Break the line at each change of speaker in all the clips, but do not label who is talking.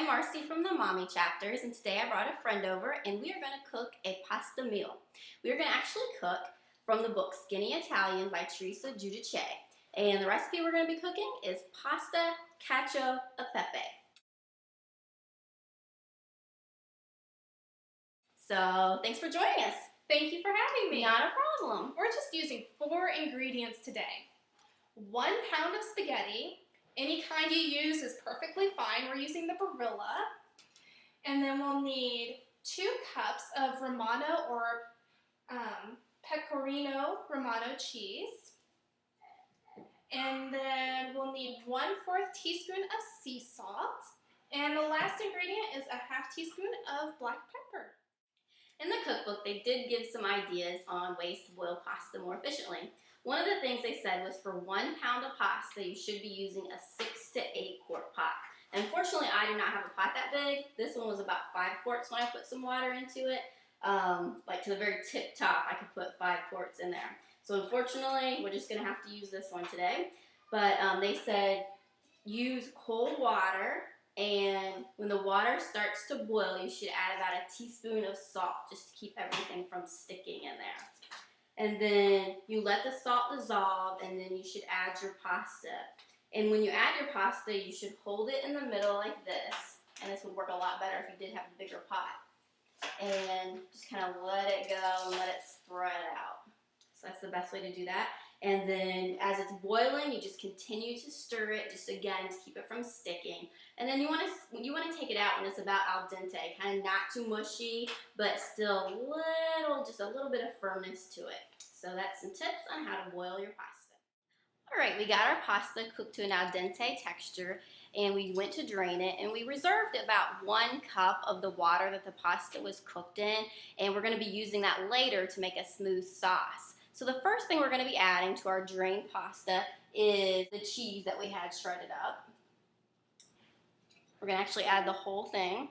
I'm Marcy from the Mommy Chapters, and today I brought a friend over and we are going to cook a pasta meal. We are going to actually cook from the book Skinny Italian by Teresa Giudice. And the recipe we're going to be cooking is pasta, cacio, e pepe. So, thanks for joining us.
Thank you for having me.
Not a problem.
We're just using 4 ingredients today. 1 pound of spaghetti. Any kind you use is perfectly fine. We're using the Barilla. And then we'll need 2 cups of Romano or Pecorino Romano cheese. And then we'll need 1/4 teaspoon of sea salt. And the last ingredient is a 1/2 teaspoon of black pepper.
In the cookbook, they did give some ideas on ways to boil pasta more efficiently. One of the things they said was for 1 pound of pasta, you should be using a 6 to 8 quart pot. Unfortunately, I do not have a pot that big. This one was about 5 quarts when I put some water into it. Like to the very tip top, I could put 5 quarts in there. So unfortunately, we're just going to have to use this one today. But they said use cold water, and when the water starts to boil, you should add about a teaspoon of salt just to keep everything from sticking in there. And then you let the salt dissolve, and then you should add your pasta. And when you add your pasta, you should hold it in the middle like this. And this would work a lot better if you did have a bigger pot. And just kind of let it go and let it spread out. So that's the best way to do that. And then as it's boiling, you just continue to stir it, just again to keep it from sticking. And then you want to take it out when it's about al dente, kind of not too mushy, but still just a little bit of firmness to it. So that's some tips on how to boil your pasta. All right, we got our pasta cooked to an al dente texture, and we went to drain it, and we reserved about 1 cup of the water that the pasta was cooked in, and we're going to be using that later to make a smooth sauce. So the first thing we're going to be adding to our drained pasta is the cheese that we had shredded up. We're going to actually add the whole thing.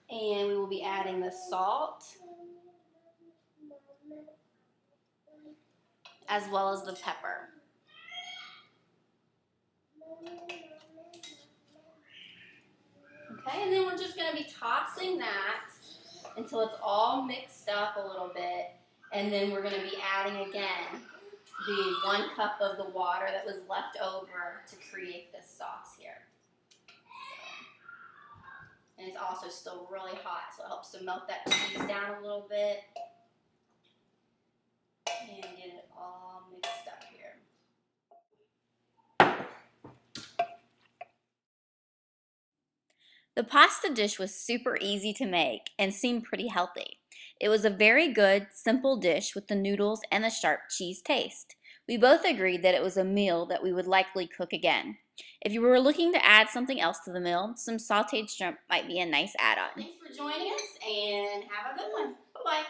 And we will be adding the salt, as well as the pepper. Okay, and then we're just going to be tossing that until it's all mixed up a little bit. And then we're going to be adding again the 1 cup of the water that was left over to create this sauce here. And it's also still really hot, so it helps to melt that cheese down a little bit and get it all mixed up here. The pasta dish was super easy to make and seemed pretty healthy. It was a very good, simple dish with the noodles and the sharp cheese taste. We both agreed that it was a meal that we would likely cook again. If you were looking to add something else to the meal, some sauteed shrimp might be a nice add-on. Thanks for joining us, and have a good one. Bye-bye.